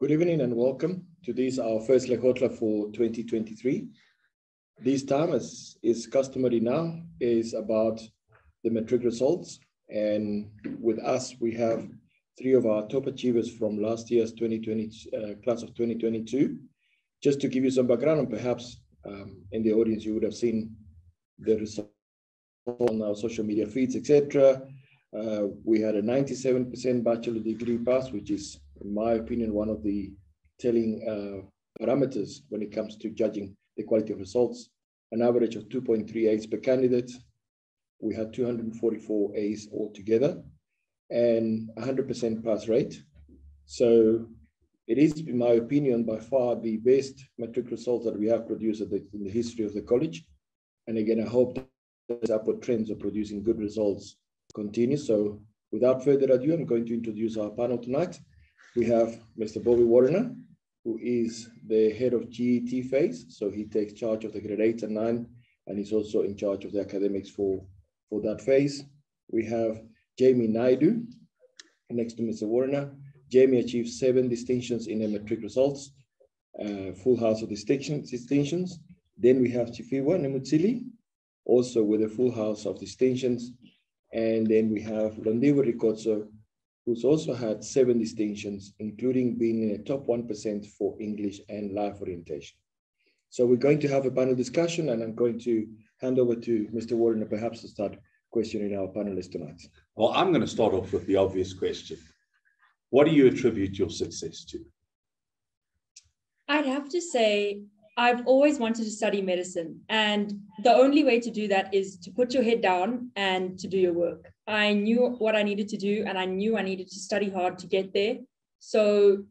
Good evening and welcome to this, our first Lekgotla for 2023. This time, as is customary now, is about the Matric results. And with us, we have three of our top achievers from last year's 2020 class of 2022. Just to give you some background, and perhaps in the audience, you would have seen the results on our social media feeds, etc. We had a 97% bachelor degree pass, which is, in my opinion, one of the telling parameters when it comes to judging the quality of results. An average of 2.38 per candidate. We had 244 A's altogether and 100% pass rate. So it is, in my opinion, by far the best Matric results that we have produced in the history of the college. And again, I hope that upward trends of producing good results continue. So without further ado, I'm going to introduce our panel tonight. We have Mr. Bobby Warner, who is the head of GET phase. So he takes charge of the grade 8 and 9, and he's also in charge of the academics for that phase. We have Jamie Naidu, next to Mr. Warner. Jamie achieved 7 distinctions in the Matric results, full house of distinctions. Then we have Chifiwa Nemutsili, also with a full house of distinctions. And then we have Londiwe Rikotso, who's also had 7 distinctions, including being in the top 1% for English and life orientation. So we're going to have a panel discussion, and I'm going to hand over to Mr. Warner, perhaps to start questioning our panelists tonight. Well, I'm going to start off with the obvious question. What do you attribute your success to? I'd have to say, I've always wanted to study medicine, and the only way to do that is to put your head down and to do your work. I knew what I needed to do, and I knew I needed to study hard to get there. So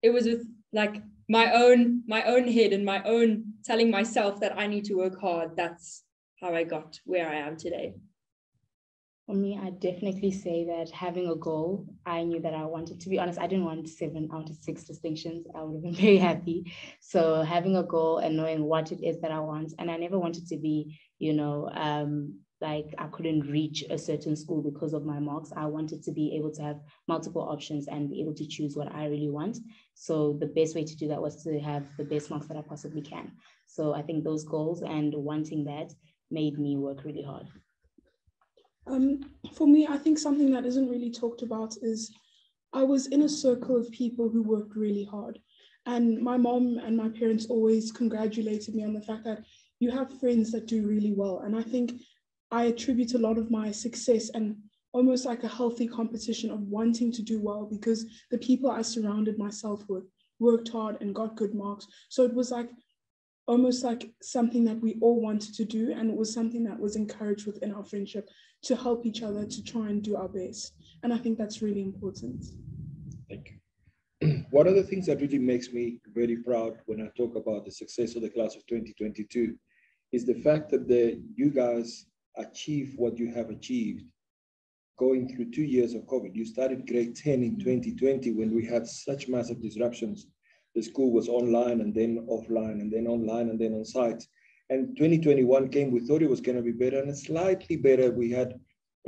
it was with like my own head and my own telling myself that I need to work hard. That's how I got where I am today. For me, I definitely say that having a goal, I knew that I wanted, to be honest, I didn't want 7 out of 6 distinctions. I would have been very happy. So having a goal and knowing what it is that I want, and I never wanted to be, like I couldn't reach a certain school because of my marks. I wanted to be able to have multiple options and be able to choose what I really want. So the best way to do that was to have the best marks that I possibly can. So I think those goals and wanting that made me work really hard. For me, I think something that isn't really talked about is I was in a circle of people who worked really hard. And my mom and my parents always congratulated me on the fact that you have friends that do really well. And I think I attribute a lot of my success and almost like a healthy competition of wanting to do well because the people I surrounded myself with worked hard and got good marks. So it was like almost like something that we all wanted to do, and it was something that was encouraged within our friendship to help each other to try and do our best. And I think that's really important. Thank you. One of the things that really makes me very proud when I talk about the success of the class of 2022 is the fact that you guys achieve what you have achieved going through 2 years of COVID. You started grade 10 in 2020 when we had such massive disruptions. The school was online and then offline and then online and then on site. And 2021 came, we thought it was going to be better and slightly better. We had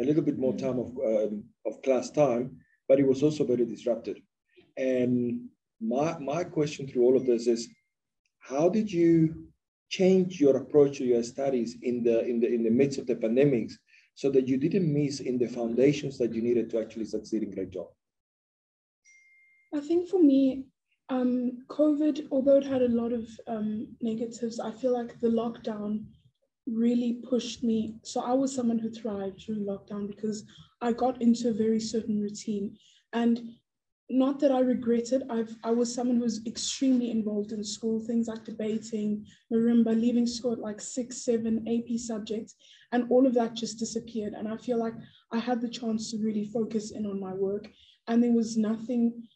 a little bit more time of class time, but it was also very disrupted. And my question through all of this is, how did you change your approach to your studies in the midst of the pandemics so that you didn't miss in the foundations that you needed to actually succeed in grade 12? I think for me, COVID, although it had a lot of negatives, I feel like the lockdown really pushed me. So I was someone who thrived during lockdown because I got into a very certain routine. And not that I regret it, I was someone who was extremely involved in school, things like debating, marimba, leaving school at like 6, 7 AP subjects, and all of that just disappeared. And I feel like I had the chance to really focus in on my work, and there was nothing.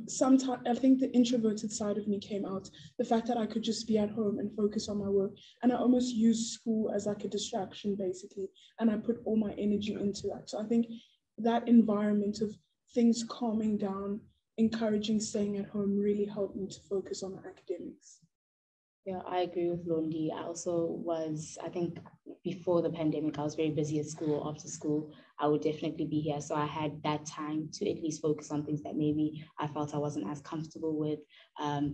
Sometimes I think the introverted side of me came out, the fact that I could just be at home and focus on my work. And I almost used school as like a distraction, basically. And I put all my energy into that. So I think that environment of things calming down, encouraging staying at home really helped me to focus on the academics. Yeah, I agree with Londi. I also was, I think before the pandemic, I was very busy at school. After school, I would definitely be here. So I had that time to at least focus on things that maybe I felt I wasn't as comfortable with,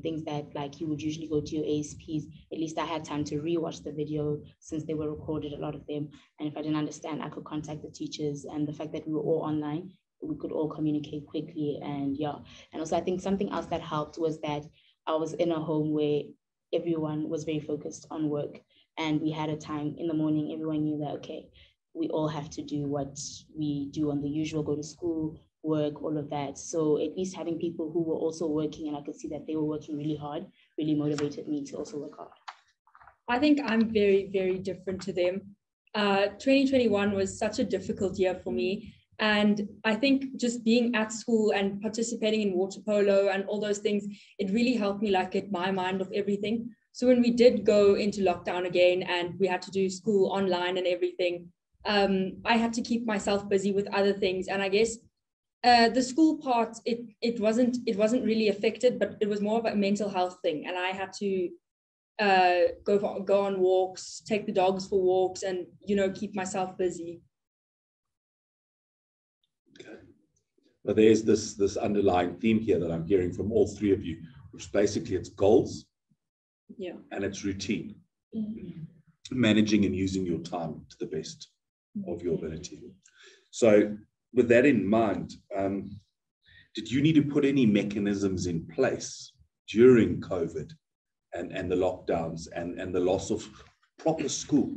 things that like you would usually go to your ASPs. At least I had time to rewatch the video since they were recorded, a lot of them. And if I didn't understand, I could contact the teachers. And the fact that we were all online, we could all communicate quickly. And yeah, and also I think something else that helped was that I was in a home where everyone was very focused on work, and we had a time in the morning, everyone knew that, okay, we all have to do what we do on the usual, go to school, work, all of that. So at least having people who were also working, and I could see that they were working really hard, really motivated me to also work hard. I think I'm very, very different to them. 2021 was such a difficult year for me. And I think just being at school and participating in water polo and all those things, it really helped me like get my mind off everything. So when we did go into lockdown again and we had to do school online and everything, I had to keep myself busy with other things. And I guess the school part, it wasn't really affected, but it was more of a mental health thing. And I had to go on walks, take the dogs for walks, and keep myself busy. Okay. But there's this underlying theme here that I'm hearing from all three of you, which basically it's goals, yeah, and it's routine. Mm-hmm. Managing and using your time to the best of your ability. So with that in mind, did you need to put any mechanisms in place during COVID and the lockdowns and the loss of proper school?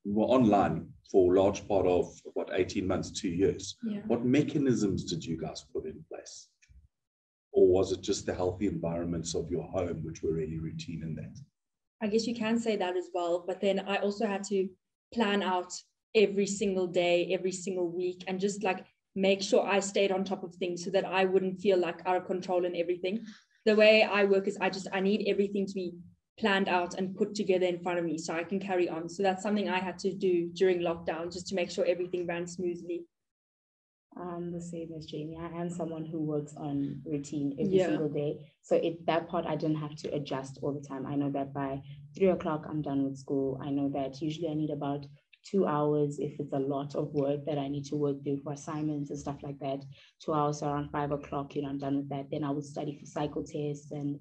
We were online for a large part of, 18 months, 2 years. Yeah. What mechanisms did you guys put in place? Or was it just the healthy environments of your home, which were really routine in that? I guess you can say that as well. But then I also had to plan out every single day, every single week, and just like make sure I stayed on top of things so that I wouldn't feel like out of control and everything. The way I work is I need everything to be planned out and put together in front of me so I can carry on. So that's something I had to do during lockdown, just to make sure everything ran smoothly. The same as Jamie. I am someone who works on routine every single day. So that part I didn't have to adjust all the time. I know that by 3 o'clock I'm done with school. I know that usually I need about 2 hours if it's a lot of work that I need to work through for assignments and stuff like that. 2 hours, so around 5 o'clock, I'm done with that. Then I would study for cycle tests and,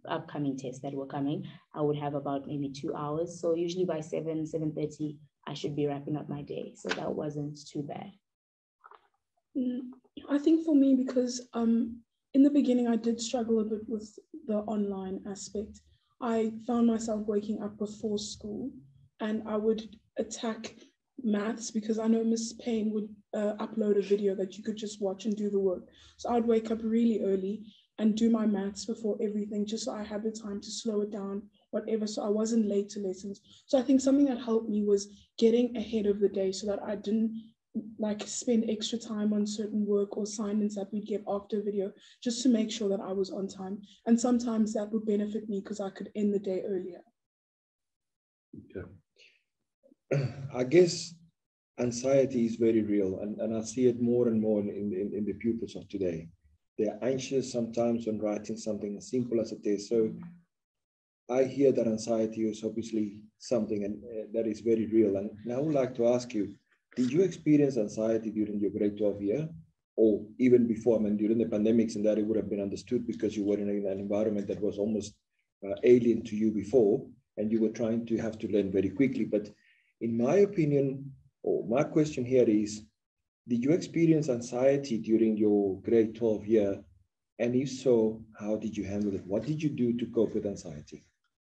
upcoming tests that were coming. I would have about maybe 2 hours. So usually by 7:30, I should be wrapping up my day. So that wasn't too bad. I think for me, because in the beginning, I did struggle a bit with the online aspect. I found myself waking up before school, and I would attack maths because I know Miss Payne would upload a video that you could just watch and do the work. So I'd wake up really early and do my maths before everything, just so I had the time to slow it down, whatever, so I wasn't late to lessons. So I think something that helped me was getting ahead of the day so that I didn't spend extra time on certain work or assignments that we'd get after video, just to make sure that I was on time. And sometimes that would benefit me because I could end the day earlier. Okay. I guess anxiety is very real, and I see it more and more in the pupils of today. They're anxious sometimes when writing something as simple as a test. So I hear that anxiety is obviously something that is very real. And I would like to ask you, did you experience anxiety during your grade 12 year, or even before? I mean, during the pandemics, and that it would have been understood because you were in an environment that was almost alien to you before, and you were trying to have to learn very quickly. But in my opinion, or my question here is, did you experience anxiety during your grade 12 year? And if so, how did you handle it? What did you do to cope with anxiety?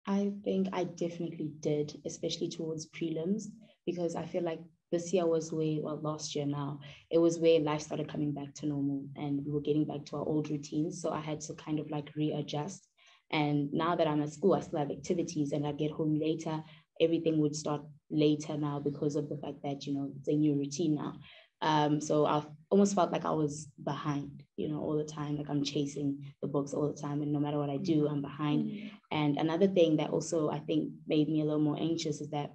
I think I definitely did, especially towards prelims, because I feel like this year was last year now, it was where life started coming back to normal and we were getting back to our old routines. So I had to kind of readjust. And now that I'm at school, I still have activities and I get home later. Everything would start later now because of the fact that, it's a new routine now. So I've almost felt like I was behind, all the time, like I'm chasing the books all the time. And no matter what I do, I'm behind. Mm-hmm. And another thing that also I think made me a little more anxious is that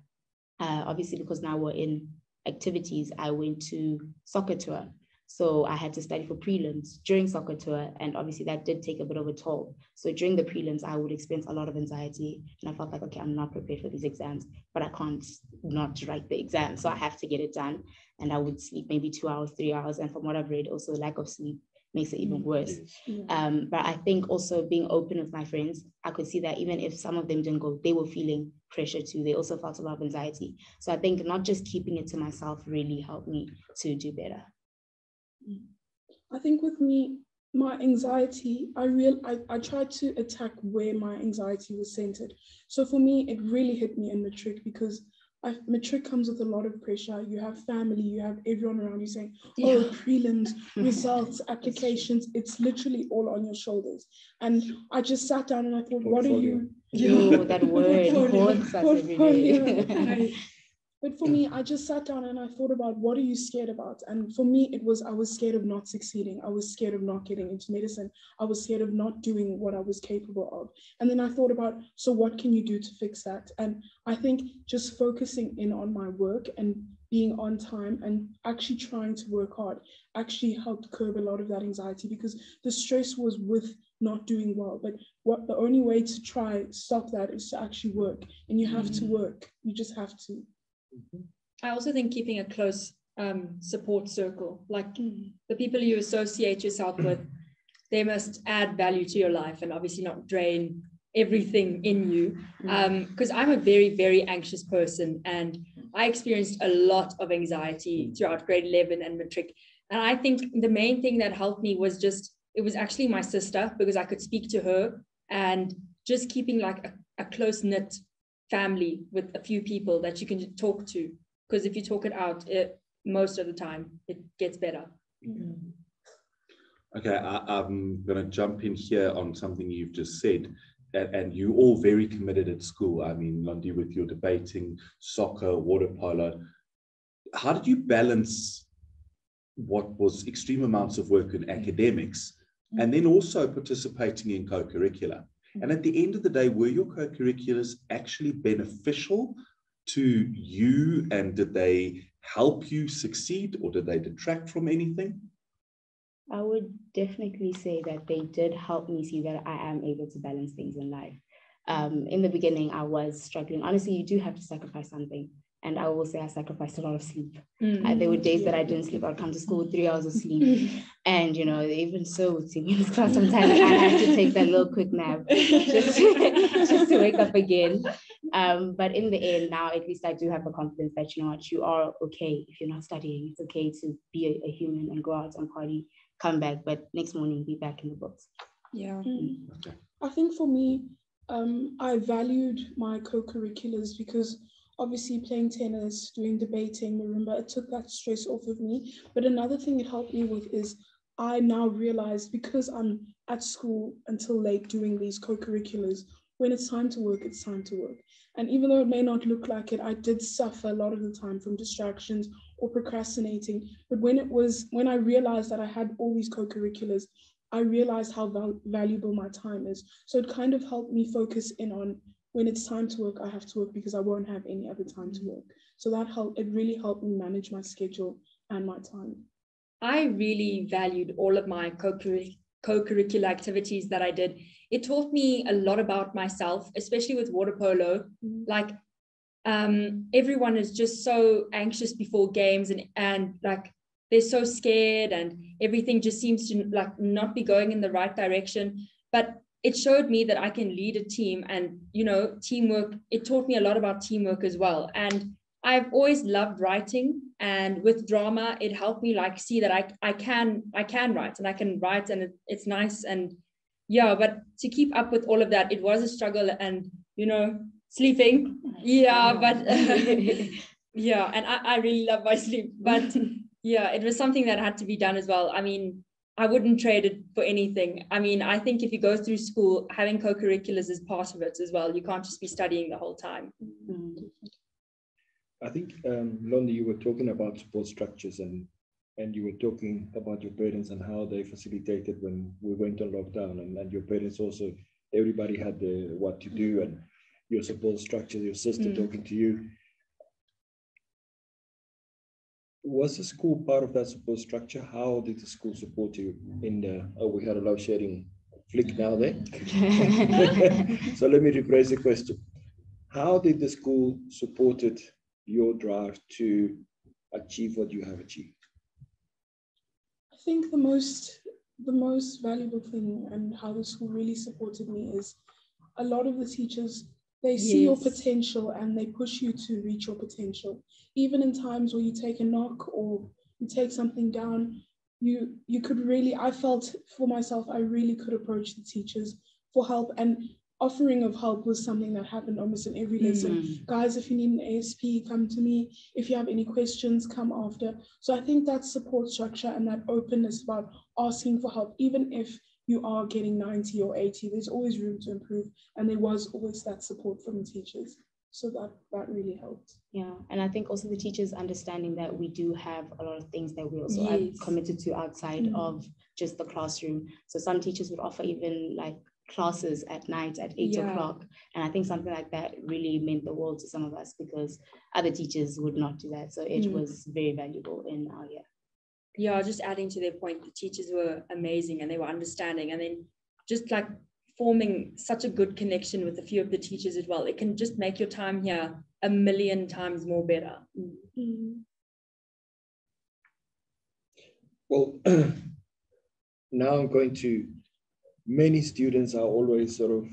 obviously because now we're in activities, I went to soccer tour. So I had to study for prelims during soccer tour, and obviously that did take a bit of a toll. So during the prelims, I would experience a lot of anxiety, and I felt like, okay, I'm not prepared for these exams, but I can't not write the exam, so I have to get it done. And I would sleep maybe 2 hours, 3 hours, and from what I've read, also lack of sleep makes it even worse. But I think also being open with my friends, I could see that even if some of them didn't go, they were feeling pressure too. They also felt a lot of anxiety. So I think not just keeping it to myself really helped me to do better. I think with me, my anxiety, I tried to attack where my anxiety was centered. So for me, it really hit me in Matric because Matric comes with a lot of pressure. You have family, you have everyone around you saying, oh, prelims, results, applications, it's literally all on your shoulders. And I just sat down and I thought, what are you? Yo, that word haunts us every day. But for me, I just sat down and I thought about what are you scared about? And for me, I was scared of not succeeding. I was scared of not getting into medicine. I was scared of not doing what I was capable of. And then I thought about, so what can you do to fix that? And I think just focusing in on my work and being on time and actually trying to work hard actually helped curb a lot of that anxiety because the stress was with not doing well. But the only way to try stop that is to actually work. And you have to work. You just have to. I also think keeping a close support circle, like the people you associate yourself with, they must add value to your life and obviously not drain everything in you. Because I'm a very, very anxious person and I experienced a lot of anxiety throughout grade 11 and Matric. And I think the main thing that helped me was it was actually my sister because I could speak to her and just keeping like a close-knit family with a few people that you can talk to, because if you talk it out, most of the time it gets better. Okay, I'm going to jump in here on something you've just said, and you all very committed at school. I mean, Londi, with your debating, soccer, water polo, how did you balance what was extreme amounts of work in academics and then also participating in co-curricular? And at the end of the day, were your co-curriculars actually beneficial to you, and did they help you succeed or did they detract from anything? I would definitely say that they did help me see that I am able to balance things in life. In the beginning, I was struggling. Honestly, you do have to sacrifice something. And I will say I sacrificed a lot of sleep. There were days that I didn't sleep. I'd come to school with 3 hours of sleep. And, you know, even so would see me in this class sometimes. I had to take that little quick nap just to wake up again. But in the end, now at least I do have the confidence that, you know what, you are okay if you're not studying. It's okay to be a human and go out and party, come back, but next morning be back in the books. Yeah. I think for me, I valued my co-curriculars because obviously playing tennis, doing debating, marimba, it took that stress off of me. But another thing it helped me with is I now realized because I'm at school until late doing these co-curriculars, when it's time to work, it's time to work. And even though it may not look like it, I did suffer a lot of the time from distractions or procrastinating. But when I realized that I had all these co-curriculars, I realized how valuable my time is. So it kind of helped me focus in on when it's time to work, I have to work because I won't have any other time to work. So it really helped me manage my schedule and my time. I really valued all of my co-curricular activities that I did. It taught me a lot about myself, especially with water polo. Like everyone is just so anxious before games and like they're so scared and everything just seems to like not be going in the right direction. But it showed me that I can lead a team and, you know, teamwork. It taught me a lot about teamwork as well. And I've always loved writing, and with drama, it helped me like see that I can write and I can write and it's nice. And yeah, but to keep up with all of that, it was a struggle and, you know, sleeping. Yeah, but yeah, and I really love my sleep, but yeah, it was something that had to be done as well. I mean, I wouldn't trade it for anything. I mean, I think if you go through school, having co-curriculars is part of it as well. You can't just be studying the whole time. I think, Londi, you were talking about support structures and you were talking about your parents and how they facilitated when we went on lockdown, and your parents also, everybody had what to do and your support structure, your sister talking to you. Was the school part of that support structure? How did the school support you in the, oh, we had a load shedding flick now there. So let me rephrase the question. How did the school supported your drive to achieve what you have achieved? I think the most valuable thing and how the school really supported me is a lot of the teachers, they see your potential and they push you to reach your potential. Even in times where you take a knock or you take something down, you could really, I felt for myself, I really could approach the teachers for help, and offering of help was something that happened almost in every lesson. Guys, if you need an ASP, come to me. If you have any questions, come after. So I think that support structure and that openness about asking for help, even if you are getting 90 or 80, there's always room to improve. And there was always that support from the teachers. So that really helped. Yeah, and I think also the teachers understanding that we do have a lot of things that we also are committed to outside of just the classroom. So some teachers would offer even like classes at night at 8 o'clock. And I think something like that really meant the world to some of us because other teachers would not do that. So it was very valuable in our year. Yeah, just adding to their point, the teachers were amazing and they were understanding. And then just like forming such a good connection with a few of the teachers as well, it can just make your time here 1,000,000 times more better. Well, now I'm going to, many students are always sort of,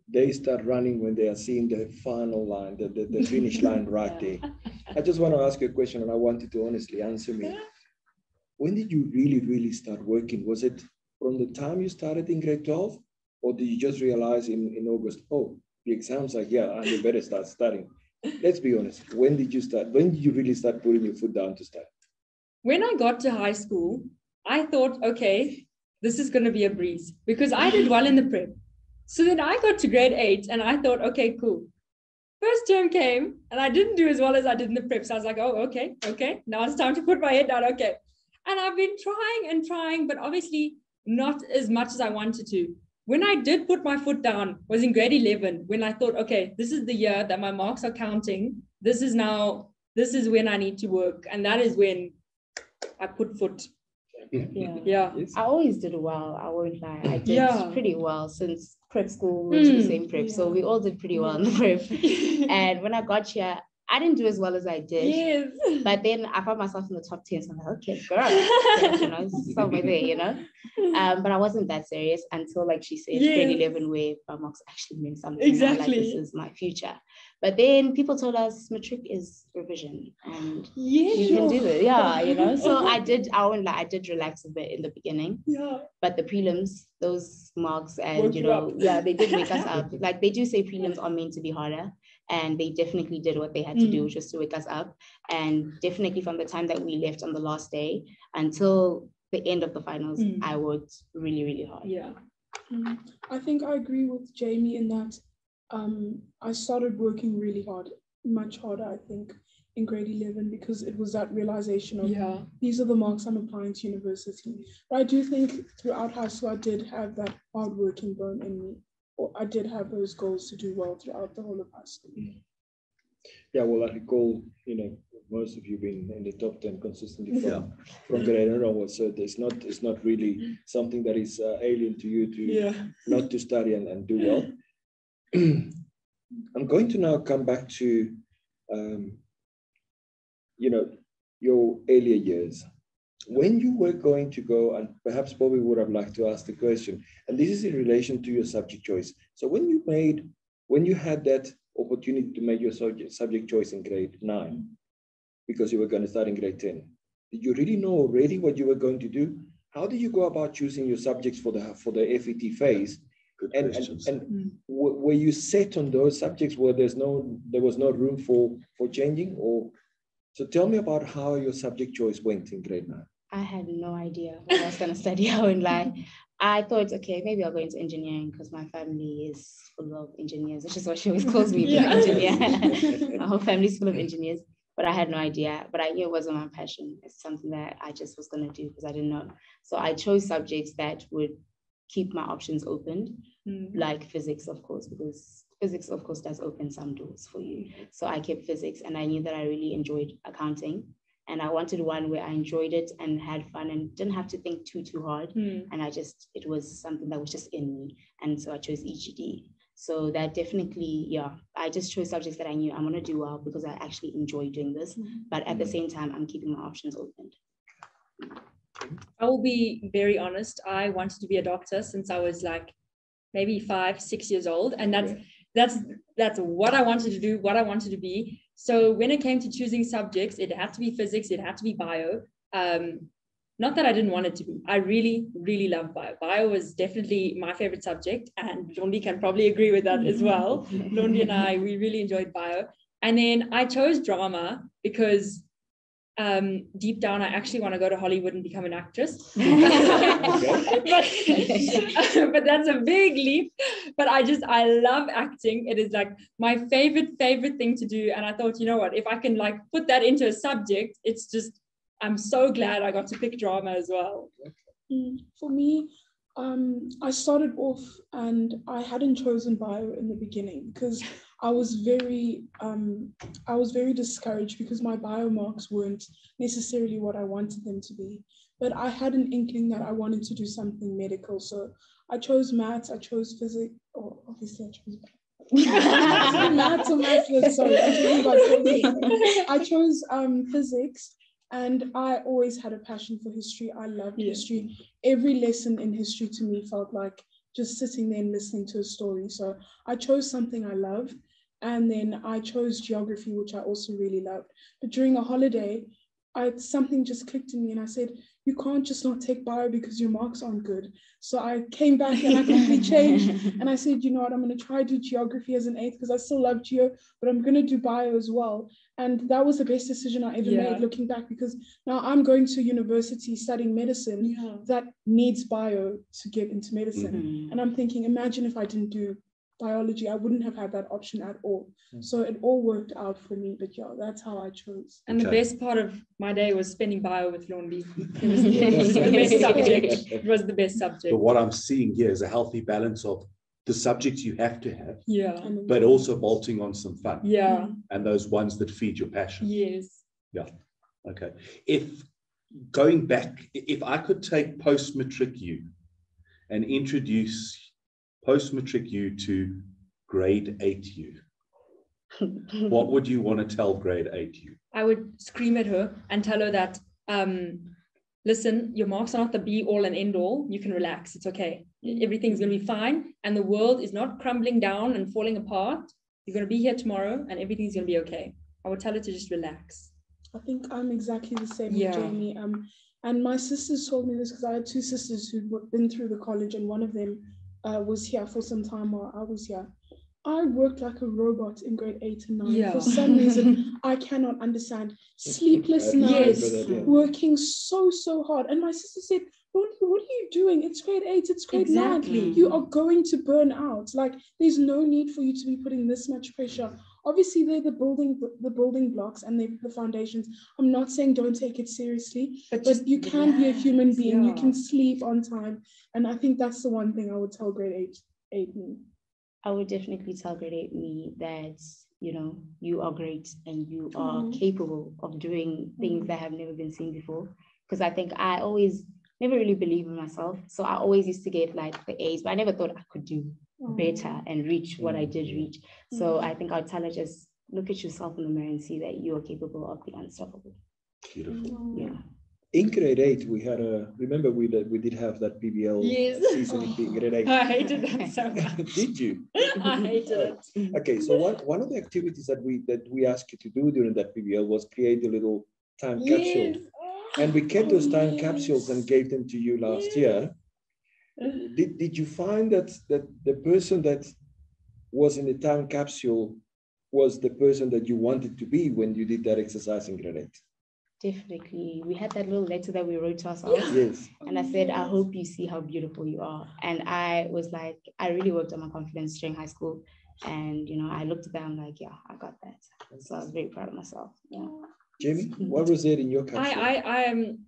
they start running when they are seeing the final line, the finish line right there. I just want to ask you a question and I want you to honestly answer me. When did you really start working? Was it from the time you started in grade 12? Or did you just realize in August, oh, the exams are here, I better start studying? Let's be honest. When did you start? When did you really start putting your foot down to start? When I got to high school, I thought, okay, this is going to be a breeze because I did well in the prep. So then I got to grade 8 and I thought, okay, cool. First term came and I didn't do as well as I did in the prep. So I was like, oh, okay. Now it's time to put my head down. Okay. And I've been trying, but obviously not as much as I wanted to. When I did put my foot down was in grade 11, when I thought, okay, this is the year that my marks are counting. This is when I need to work. And that is when I put foot. Yeah. I always did well. I won't lie. I did pretty well since prep school. We went to the same prep. So we all did pretty well in the prep. And when I got here, I didn't do as well as I did. Yes. But then I found myself in the top 10. So I'm like, okay, girl, somewhere there, But I wasn't that serious until, like she said, grade 11, where my marks actually meant something. Exactly. Like, this is my future. But then people told us Matric is revision and you can do it. So I did relax a bit in the beginning. Yeah. But the prelims, those marks and, they did wake us up. Like they do say prelims are meant to be harder. And they definitely did what they had to do just to wake us up. And definitely from the time that we left on the last day until the end of the finals, I worked really, really hard. Yeah. I think I agree with Jamie in that I started working really hard, much harder, I think, in grade 11 because it was that realization of these are the marks I'm applying to university. But I do think throughout high school, I did have that hardworking bone in me. I did have those goals to do well throughout the whole of high school. Yeah, well, I recall, most of you being in the top 10 consistently from grade onwards. So it's not really something that is alien to you to not to study and do well. I'm going to now come back to, your earlier years. When you were going to go, and perhaps Bobby would have liked to ask the question, and this is in relation to your subject choice. So when you had that opportunity to make your subject choice in grade 9, because you were going to start in grade 10, did you really know already what you were going to do? How did you go about choosing your subjects for the FET phase? And were you set on those subjects where there was no room for changing? Or so tell me about how your subject choice went in grade 9. I had no idea what I was going to study. I wouldn't lie. I thought, okay, maybe I'll go into engineering because my family is full of engineers, which is what she always calls me, being an engineer. My whole family is full of engineers, but I had no idea. But I knew it wasn't my passion. It's something that I just was going to do because I didn't know. So I chose subjects that would keep my options open, like physics, of course, because physics, of course, does open some doors for you. So I kept physics and I knew that I really enjoyed accounting. And I wanted one where I enjoyed it and had fun and didn't have to think too hard. And it was something that was just in me. And so I chose EGD. So that definitely, yeah, I just chose subjects that I knew I'm going to do well because I actually enjoy doing this. But at the same time, I'm keeping my options open. I will be very honest. I wanted to be a doctor since I was like maybe 5-6 years old. And that's what I wanted to do, what I wanted to be. So when it came to choosing subjects, it had to be physics, it had to be bio. Not that I didn't want it to be. I really, really love bio. Bio was definitely my favorite subject, and Londi can probably agree with that as well. Londi and I, we really enjoyed bio. And then I chose drama because deep down, I actually want to go to Hollywood and become an actress. But that's a big leap. But I love acting. It is like my favorite thing to do. And I thought, you know what, if I can like put that into a subject, it's just, I'm so glad I got to pick drama as well. For me, I started off and I hadn't chosen bio in the beginning because I was very discouraged because my bio marks weren't necessarily what I wanted them to be. But I had an inkling that I wanted to do something medical. So I chose maths, I chose physics, or obviously I chose maths or maths, sorry, I'm talking about physics. I chose physics. And I always had a passion for history. I loved history. Every lesson in history to me felt like just sitting there and listening to a story. So I chose something I love. And then I chose geography, which I also really loved. But during a holiday, something just clicked in me and I said, you can't just not take bio because your marks aren't good. So I came back and I completely changed. And I said, you know what, I'm going to try to do geography as an 8th because I still love geo, but I'm going to do bio as well. And that was the best decision I ever made looking back, because now I'm going to university studying medicine that needs bio to get into medicine. And I'm thinking, imagine if I didn't do biology, I wouldn't have had that option at all. So it all worked out for me, but yeah, that's how I chose. And the best part of my day was spending bio with Londi. It was the best subject. It was the best subject. But what I'm seeing here is a healthy balance of the subjects you have to have, but also bolting on some fun. And those ones that feed your passion. Yeah. Okay. If going back, if I could take post-matric you and introduce post-matric you to grade 8 you, what would you want to tell grade 8 you? I would scream at her and tell her that, listen, your marks are not the be all and end all. You can relax. It's okay. Everything's going to be fine. And the world is not crumbling down and falling apart. You're going to be here tomorrow and everything's going to be okay. I would tell her to just relax. I think I'm exactly the same with Jamie. And my sisters told me this because I had 2 sisters who'd been through the college, and one of them was here for some time while I was here. I worked like a robot in grade 8 and 9. For some reason, I cannot understand. Sleepless nights, working so hard. And my sister said, what are you doing? It's grade 8, it's grade 9. You are going to burn out. Like, there's no need for you to be putting this much pressure. Obviously, they're the building blocks and they're the foundations. I'm not saying don't take it seriously, but you can be a human being. You can sleep on time. And I think that's the one thing I would tell grade 8 me. I would definitely tell grade 8 me that, you know, you are great and you are capable of doing things that have never been seen before. Because I think I always never really believed in myself. So I always used to get like the A's, but I never thought I could do better and reach what I did reach. So I think I'd tell her, just look at yourself in the mirror and see that you are capable of the unstoppable. Beautiful. Yeah. In grade 8, we had remember we did have that PBL season in grade 8. I hated that so much. Did you? I hated it. Okay, so one of the activities that we asked you to do during that PBL was create a little time capsule. And we kept those time capsules and gave them to you last year. Did you find that the person that was in the time capsule was the person that you wanted to be when you did that exercise in grade 8? Definitely. We had that little letter that we wrote to ourselves. Yes. And I said, I hope you see how beautiful you are. And I was like, I really worked on my confidence during high school. And, you know, I looked at that, I'm like, yeah, I got that. So I was very proud of myself. Yeah. Jamie, what was there in your capsule?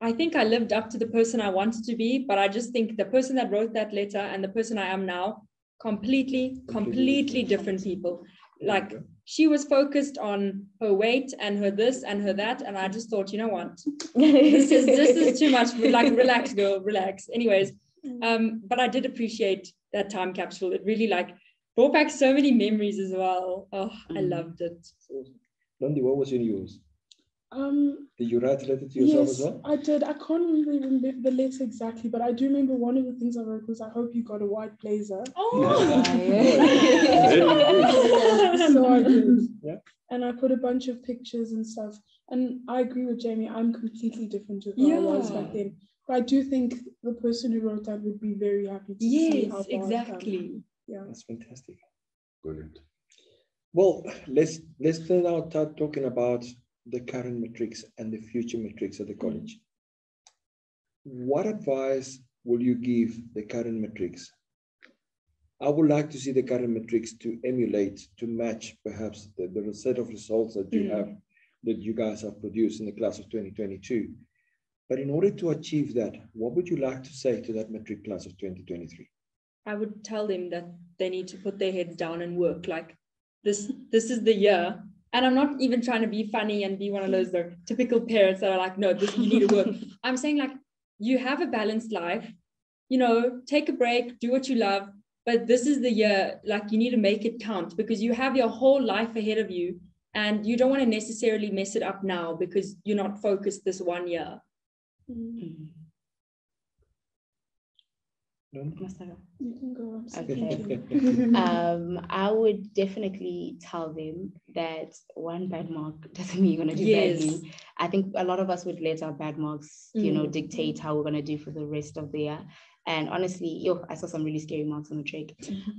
I think I lived up to the person I wanted to be, but I just think the person that wrote that letter and the person I am now, completely different people. Like she was focused on her weight and her this and her that. And I just thought, you know what, this is too much. Like, relax, girl, relax. Anyways, but I did appreciate that time capsule. It really like brought back so many memories as well. Oh, I loved it. Londi, what was in yours? Did you write a letter to yourself as well? I did. I can't really remember the letter exactly, but I do remember one of the things I wrote was, I hope you got a white blazer. Oh, So I did. Yeah. And I put a bunch of pictures and stuff. And I agree with Jamie, I'm completely different to who I was back then. But I do think the person who wrote that would be very happy to see how far exactly. Yeah. That's fantastic. Brilliant. Well, let's then now start talking about the current matrics and the future matrics at the college. What advice will you give the current matrics? I would like to see the current matrics to emulate, to match perhaps the set of results that you have, that you guys have produced in the class of 2022. But in order to achieve that, what would you like to say to that matric class of 2023? I would tell them that they need to put their heads down and work. Like this is the year. And I'm not even trying to be funny and be one of those typical parents that are like, no, you need to work. I'm saying like, you have a balanced life, take a break, do what you love. But this is the year, like you need to make it count because you have your whole life ahead of you and you don't want to necessarily mess it up now because you're not focused this 1 year. You can go. Okay. I would definitely tell them that one bad mark doesn't mean you're going to do badly. I think a lot of us would let our bad marks, dictate how we're going to do for the rest of the year. And honestly, I saw some really scary marks on the trick.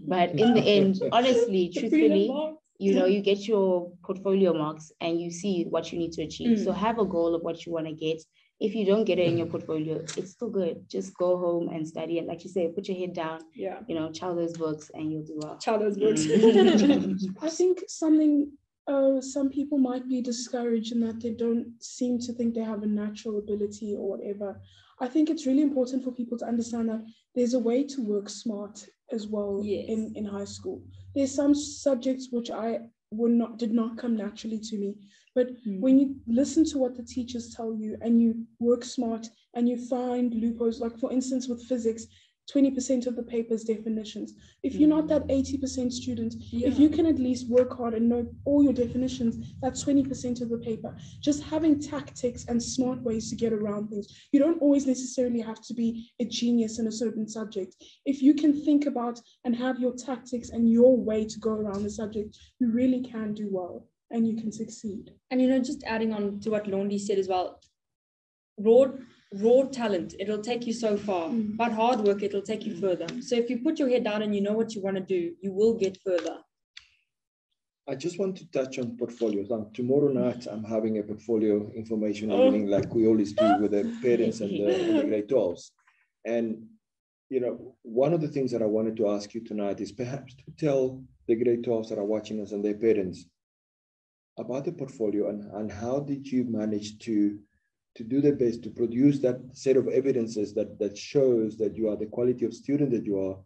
But in the end, honestly, truthfully, you get your portfolio marks and you see what you need to achieve. So have a goal of what you want to get. If you don't get it in your portfolio, it's still good. Just go home and study. And like you say, put your head down, chow those books and you'll do well. Chow those books. I think some people might be discouraged in that they don't seem to think they have a natural ability or whatever. I think it's really important for people to understand that there's a way to work smart as well in high school. There's some subjects which did not come naturally to me. But when you listen to what the teachers tell you and you work smart and you find loopholes, like for instance with physics, 20% of the paper's definitions. If you're not that 80% student, if you can at least work hard and know all your definitions, that's 20% of the paper. Just having tactics and smart ways to get around things. You don't always necessarily have to be a genius in a certain subject. If you can think about and have your tactics and your way to go around the subject, you really can do well and you can succeed. And just adding on to what Londi said as well, raw talent, it'll take you so far, but hard work, it'll take you further. So if you put your head down and you know what you want to do, you will get further. I just want to touch on portfolios. Tomorrow night, I'm having a portfolio information evening like we always do with the parents and the grade 12s. And, one of the things that I wanted to ask you tonight is perhaps to tell the grade 12s that are watching us and their parents about the portfolio and how did you manage to do the best to produce that set of evidences that shows that you are the quality of student that you are,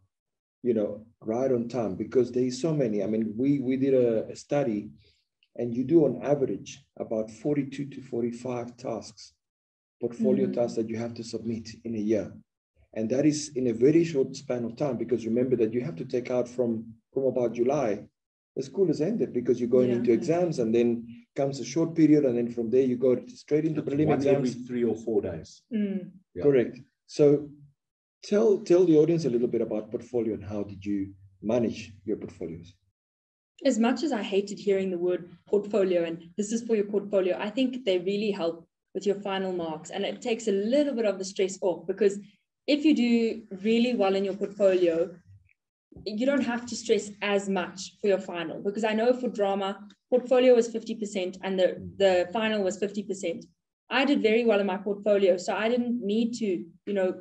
right on time, because there is so many. I mean, we did a study and you do on average about 42 to 45 tasks, portfolio tasks that you have to submit in a year. And that is in a very short span of time, because remember that you have to take out from about July, the school has ended because you're going into exams and then comes a short period. And then from there you go straight into prelim exams. Every 3 or 4 days. Correct. So tell the audience a little bit about portfolio and how did you manage your portfolios? As much as I hated hearing the word portfolio and this is for your portfolio, I think they really help with your final marks. And it takes a little bit of the stress off, because if you do really well in your portfolio, you don't have to stress as much for your final, because I know for drama, portfolio was 50% and the final was 50%. I did very well in my portfolio, so I didn't need to,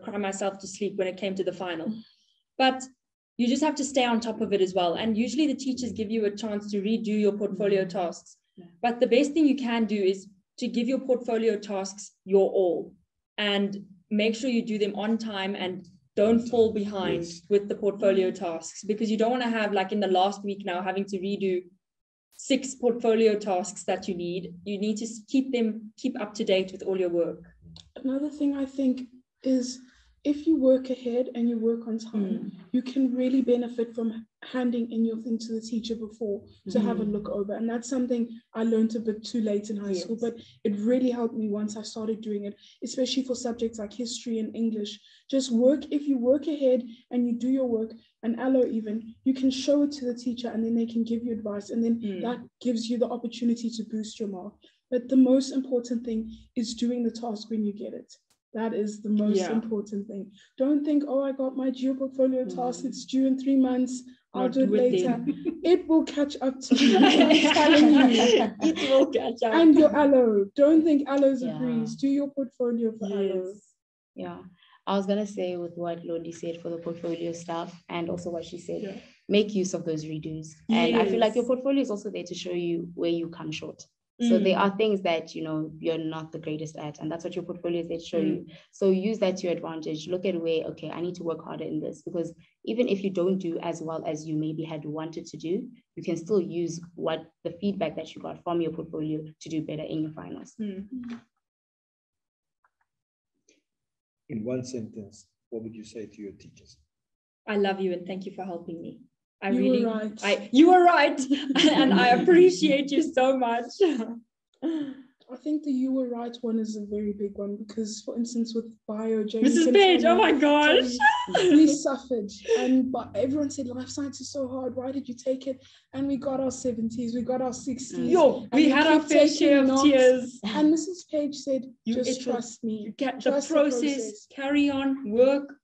cry myself to sleep when it came to the final. But you just have to stay on top of it as well. And usually the teachers give you a chance to redo your portfolio tasks. But the best thing you can do is to give your portfolio tasks your all and make sure you do them on time and don't fall behind with the portfolio tasks, because you don't want to have, like in the last week now, having to redo 6 portfolio tasks that you need to keep up to date with all your work. Another thing I think is if you work ahead and you work on time, you can really benefit from handing in your thing to the teacher before to have a look over. And that's something I learned a bit too late in high school, but it really helped me once I started doing it, especially for subjects like history and English. Just if you work ahead and you do your work, and allo even, you can show it to the teacher and then they can give you advice. And then that gives you the opportunity to boost your mark. But the most important thing is doing the task when you get it. That is the most important thing. Don't think, oh, I got my geo-portfolio task, it's due in 3 months, I'll do it later. It will catch up to you, I'm telling you. It will catch up. And your allo. Don't think allo's a breeze. Do your portfolio for allo. Yeah. I was going to say with what Londi said for the portfolio stuff and also what she said, make use of those redos. And I feel like your portfolio is also there to show you where you come short. So there are things that, you're not the greatest at, and that's what your portfolio is there to show you. So use that to your advantage. Look at where, okay, I need to work harder in this, because even if you don't do as well as you maybe had wanted to do, you can still use the feedback that you got from your portfolio to do better in your finals. In one sentence, what would you say to your teachers? I love you and thank you for helping me. You were right. You were right. And I appreciate you so much. I think the you were right one is a very big one because, for instance, with bio, Mrs. Page, oh my gosh. We suffered. But everyone said life science is so hard. Why did you take it? And we got our 70s, we got our 60s. We had our fair share of tears. And Mrs. Page said, just trust me. You get the process, carry on, work.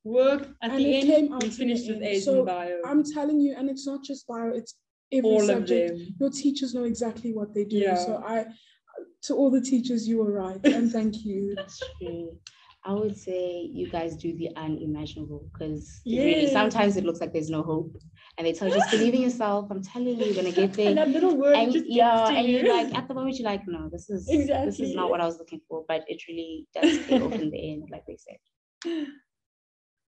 At the end, we finished with A's in bio. I'm telling you, and it's not just bio, it's every all subject. Of them. Your teachers know exactly what they do. So to all the teachers, you were right, and thank you. That's true. I would say you guys do the unimaginable because really sometimes it looks like there's no hope, and they tell you just believe in yourself. I'm telling you, you're gonna get there. And that little word and just and you're like at the moment you're like, no, this is not what I was looking for, but it really does pay off in the end, like they said.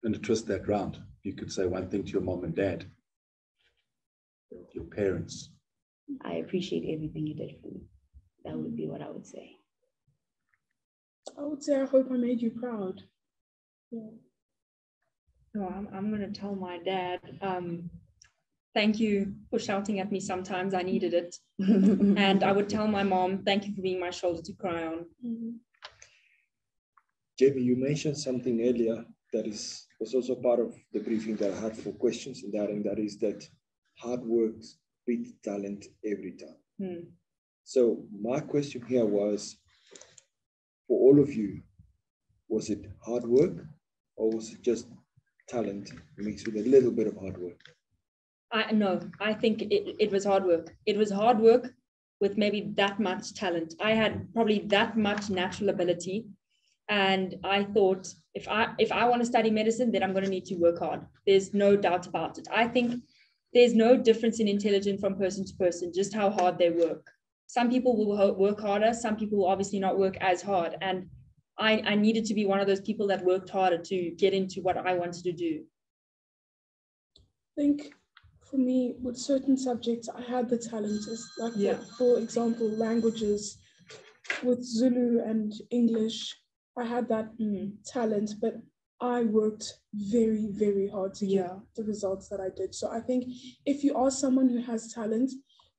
And to twist that round, you could say one thing to your mom and dad, your parents. I appreciate everything you did for me. That would be what I would say. I would say I hope I made you proud. No, I'm going to tell my dad, thank you for shouting at me sometimes. I needed it. And I would tell my mom, thank you for being my shoulder to cry on. Jamie, you mentioned something earlier that was also part of the briefing that I had for questions, and that is that hard work beats talent every time. So my question here was, for all of you, was it hard work or was it just talent mixed with a little bit of hard work? No, I think it was hard work. It was hard work with maybe that much talent. I had probably that much natural ability. And I thought, if I want to study medicine, then I'm going to need to work hard. There's no doubt about it. I think there's no difference in intelligence from person to person, just how hard they work. Some people will work harder. Some people will obviously not work as hard. And I needed to be one of those people that worked harder to get into what I wanted to do. I think for me, with certain subjects, I had the talent. For example, languages, with Zulu and English, I had that talent, but I worked very, very hard to get the results that I did. So I think if you are someone who has talent,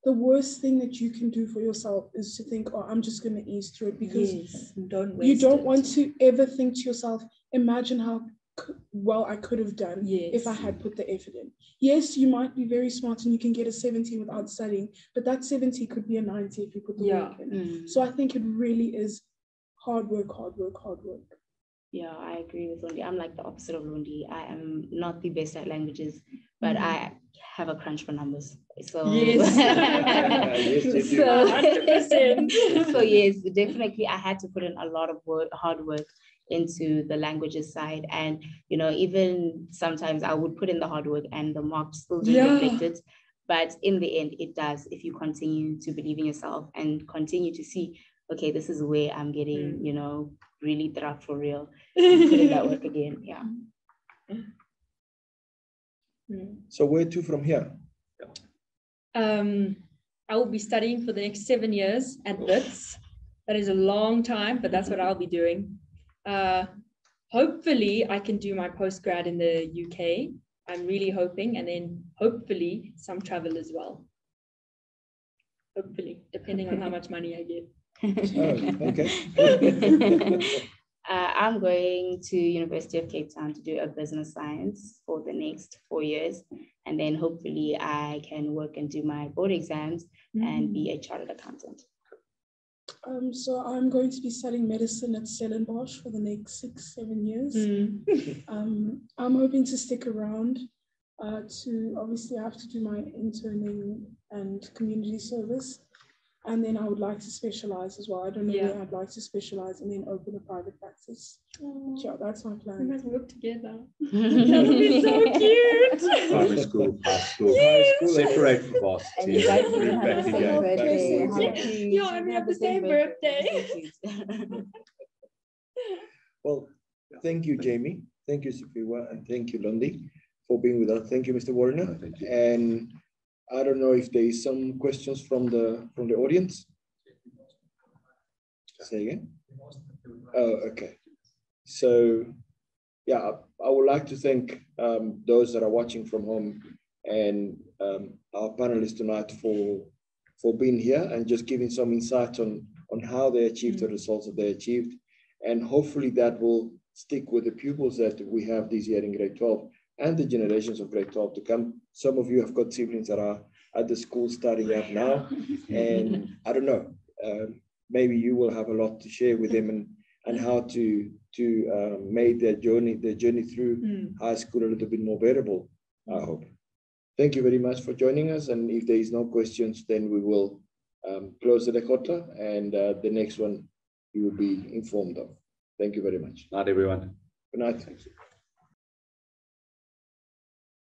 the worst thing that you can do for yourself is to think, oh, I'm just going to ease through it, because you don't want to ever think to yourself, imagine how well I could have done if I had put the effort in. Yes, you might be very smart and you can get a 70 without studying, but that 70 could be a 90 if you put the work in. So I think it really is hard work. Yeah, I agree with Londi. I'm like the opposite of Londi. I am not the best at languages, but I have a crunch for numbers. So yes, so yes, definitely I had to put in a lot of hard work into the languages side. And, even sometimes I would put in the hard work and the marks still didn't reflect it. But in the end, it does if you continue to believe in yourself and continue to see, okay, this is where I'm getting, really thrust for real. And put in that work again. So where to from here? I will be studying for the next 7 years at Wits. That is a long time, but that's what I'll be doing. Hopefully, I can do my postgrad in the UK. I'm really hoping, and then hopefully some travel as well. Hopefully, depending on how much money I get. Oh, okay. I'm going to University of Cape Town to do a business science for the next 4 years. And then hopefully I can work and do my board exams and be a chartered accountant. So I'm going to be studying medicine at Stellenbosch for the next 6-7 years. I'm hoping to stick around to obviously have to do my interning and community service. And then I would like to specialize as well. I don't know where I'd like to specialize and then open a private practice. Yeah, that's my plan. We must work together. That would be so cute. Primary school, high school, separate for varsity. Bring back again. Yeah, and we have the same birthday. Well, thank you, Jamie. Thank you, Sifiwa, and thank you, Lundi, for being with us. Thank you, Mr. Warner. Thank you. And I don't know if there is some questions from the audience. Say again. Oh, okay. So, yeah, I would like to thank those that are watching from home and our panelists tonight for being here and just giving some insight on how they achieved the results that they achieved. And hopefully that will stick with the pupils that we have this year in grade 12 and the generations of grade 12 to come. Some of you have got siblings that are at the school starting out now. And I don't know, maybe you will have a lot to share with them and how to make their journey through high school a little bit more bearable, I hope. Thank you very much for joining us. And if there is no questions, then we will close the Lekgotla, and the next one you will be informed of. Thank you very much. Night, everyone. Good night.